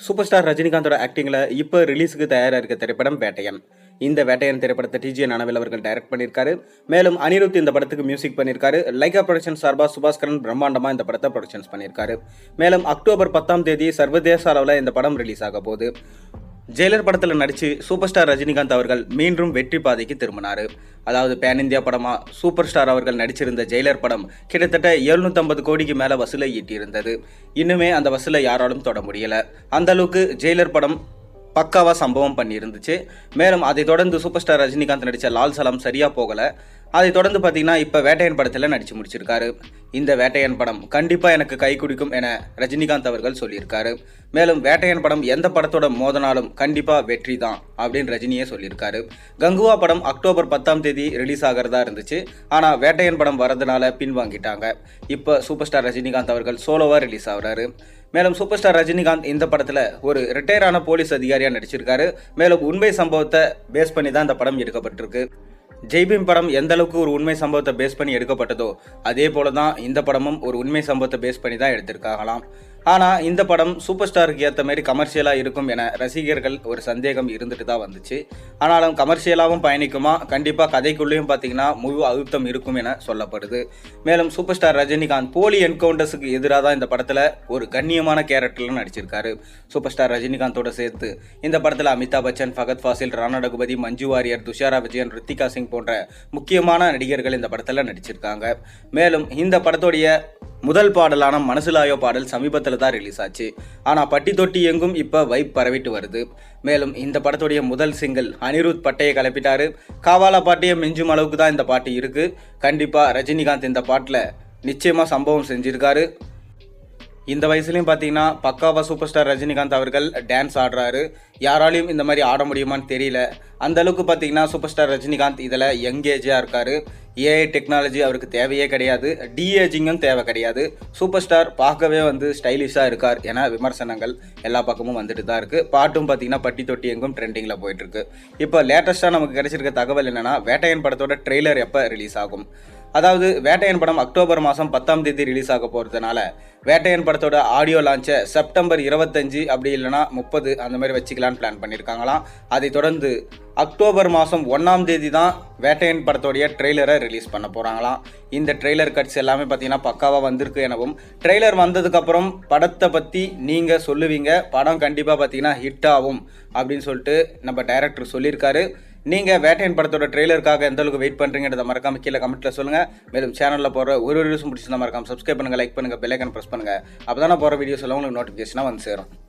Super star ரஜினிகாந்தோட ஆக்டிங்கில் இப்போ ரிலீஸுக்கு தயாராக இருக்க திரைப்படம் வேட்டையன். இந்த வேட்டையன் திரைப்படத்தை டிஜே ஞானவேல் அவர்கள் டைரக்ட் பண்ணியிருக்காரு. மேலும் அனிருத் இந்த படத்துக்கு மியூசிக் பண்ணியிருக்காரு. லைகா ப்ரொடக்ஷன் சார்பாக சுபாஸ்கரன் பிரம்மாண்டமாக இந்த படத்தை ப்ரொடக்ஷன்ஸ் பண்ணியிருக்காரு. மேலும் அக்டோபர் 10 சர்வதேச அளவில் இந்த படம் ரிலீஸ் ஆக போகுது. ஜெயிலர் படத்தில் நடித்து சூப்பர் ஸ்டார் ரஜினிகாந்த் அவர்கள் மீண்டும் வெற்றி பாதைக்கு திரும்பினார். அதாவது பேன் இந்தியா படமாக சூப்பர் ஸ்டார் அவர்கள் நடிச்சிருந்த ஜெயிலர் படம் கிட்டத்தட்ட 750 கோடிக்கு மேலே வசூலை ஈட்டியிருந்தது. இன்னுமே அந்த வசூலை யாராலும் தொட முடியலை. அந்த அளவுக்கு ஜெயிலர் படம் பக்காவாக சம்பவம் பண்ணியிருந்துச்சு. மேலும் அதை தொடர்ந்து சூப்பர் ஸ்டார் ரஜினிகாந்த் நடித்த லால் சலாம் சரியாக போகலை. அதை தொடர்ந்து பார்த்தீங்கன்னா இப்போ வேட்டையன் படத்தில் நடித்து முடிச்சிருக்காரு. இந்த வேட்டையன் படம் கண்டிப்பாக எனக்கு கை குடிக்கும் என ரஜினிகாந்த் அவர்கள் சொல்லியிருக்காரு. மேலும் வேட்டையன் படம் எந்த படத்தோட மோதனாலும் கண்டிப்பாக வெற்றி தான் அப்படின்னு ரஜினியே சொல்லியிருக்காரு. கங்குவா படம் அக்டோபர் 10 ரிலீஸ் ஆகிறதா இருந்துச்சு. ஆனால் வேட்டையன் படம் வரதுனால பின்வாங்கிட்டாங்க. இப்போ சூப்பர் ஸ்டார் ரஜினிகாந்த் அவர்கள் சோலோவாக ரிலீஸ் ஆகிறாரு. மேலும் சூப்பர் ஸ்டார் ரஜினிகாந்த் இந்த படத்தில் ஒரு ரிட்டையரான போலீஸ் அதிகாரியாக நடிச்சிருக்காரு. மேலும் உண்மை சம்பவத்தை பேஸ் பண்ணி தான் இந்த படம் எடுக்கப்பட்டிருக்கு. ஜெய்பீம் படம் எந்த அளவுக்கு ஒரு உண்மை சம்பவத்தை பேஸ் பண்ணி எடுக்கப்பட்டதோ அதே போல தான் இந்த படமும் ஒரு உண்மை சம்பவத்தை பேஸ் பண்ணி தான் எடுத்திருக்காங்களாம். ஆனால் இந்த படம் சூப்பர் ஸ்டாருக்கு ஏற்ற மாதிரி கமர்ஷியலாக இருக்கும் என ரசிகர்கள் ஒரு சந்தேகம் இருந்துட்டு தான் வந்துச்சு. ஆனாலும் கமர்ஷியலாகவும் பயணிக்குமா, கண்டிப்பாக கதைக்குள்ளேயும் பார்த்தீங்கன்னா முழு அழுத்தம் இருக்கும் என சொல்லப்படுது. மேலும் சூப்பர் ஸ்டார் ரஜினிகாந்த் போலி என்கவுண்டர்ஸுக்கு எதிராக தான் இந்த படத்தில் ஒரு கண்ணியமான கேரக்டரில் நடிச்சிருக்காரு. சூப்பர் ஸ்டார் ரஜினிகாந்தோட சேர்த்து இந்த படத்தில் அமிதாப் பச்சன், ஃபகத் ஃபாசில், ராணா ரகுபதி, மஞ்சு வாரியர், துஷாரா விஜயன், ரித்திகா சிங் போன்ற முக்கியமான நடிகர்கள் இந்த படத்தில் நடிச்சிருக்காங்க. மேலும் இந்த படத்தோடைய முதல் பாடலான மனசுலாயோ பாடல் சமீபத்தில் தான் ரிலீஸ் ஆச்சு. ஆனால் பட்டி தொட்டி எங்கும் இப்போ வைப் பரவிட்டு வருது. மேலும் இந்த படத்துடைய முதல் சிங்கிள் அனிருத் பட்டையை கிளப்பிட்டாரு. காவாலா பாட்டையை மிஞ்சும் அளவுக்கு தான் இந்த பாட்டு இருக்கு. கண்டிப்பாக ரஜினிகாந்த் இந்த பாட்டில் நிச்சயமாக சம்பவம் செஞ்சிருக்காரு. இந்த வயசுலையும் பார்த்தீங்கன்னா பக்காவா சூப்பர் ஸ்டார் ரஜினிகாந்த் அவர்கள் டான்ஸ் ஆடுறாரு. யாராலையும் இந்த மாதிரி ஆட முடியுமான்னு தெரியல. அந்த அளவுக்கு பார்த்தீங்கன்னா சூப்பர் ஸ்டார் ரஜினிகாந்த் இதில் யங்கேஜாக இருக்காரு. ஏஐ டெக்னாலஜி அவருக்கு தேவையே கிடையாது, டிஏஜிங்கும் தேவை கிடையாது. சூப்பர் ஸ்டார் பார்க்கவே ஸ்டைலிஷாக இருக்கார் என விமர்சனங்கள் எல்லா பக்கமும் வந்துட்டு தான் இருக்குது. பாட்டும் பார்த்தீங்கன்னா பட்டி தொட்டி எங்கும் ட்ரெண்டிங்கில் போயிட்டுருக்கு. இப்போ லேட்டஸ்ட்டாக நமக்கு கிடைச்சிருக்க தகவல் என்னென்னா, வேட்டையன் படத்தோட ட்ரெய்லர் எப்போ ரிலீஸ் ஆகும். அதாவது வேட்டையன் படம் அக்டோபர் 10 ரிலீஸ் ஆக போகிறதுனால வேட்டையன் படத்தோட ஆடியோ லான்ச்சை செப்டம்பர் 25 அப்படி இல்லைனா 30 அந்த மாதிரி வச்சுக்கலான்னு பிளான் பண்ணியிருக்காங்களாம். அதை தொடர்ந்து அக்டோபர் 1 தான் வேட்டையன் படத்தோடைய ட்ரெய்லரை ரிலீஸ் பண்ண போகிறாங்களாம். இந்த ட்ரெய்லர் கட்ஸ் எல்லாமே பார்த்தீங்கன்னா பக்காவாக வந்திருக்கு எனவும், ட்ரெய்லர் வந்ததுக்கப்புறம் படத்தை பற்றி நீங்கள் சொல்லுவீங்க, படம் கண்டிப்பாக பார்த்தீங்கன்னா ஹிட் ஆகும் அப்படின்னு சொல்லிட்டு நம்ம டைரக்டர் சொல்லியிருக்காரு. நீங்கள் வேட்டையன் படத்தோட ட்ரெய்லருக்காக எந்த அளவுக்கு வெயிட் பண்ணுறீங்கிறத மறக்காம கீழே கமெண்ட்டில் சொல்லுங்கள். மேலும் சேனலில் போகிற ஒரு நியூஸும் பிடிச்சிருந்தா மறக்காம சப்ஸ்கிரைப் பண்ணுங்கள், லைக் பண்ணுங்கள், பெல் ஐக்கான் ப்ரெஸ் பண்ணுங்கள். அப்போ தான் போகிற வீடியோஸ் எல்லாம் உங்களுக்கு நோட்டிஃபிகேஷனாக வந்து சேரும்.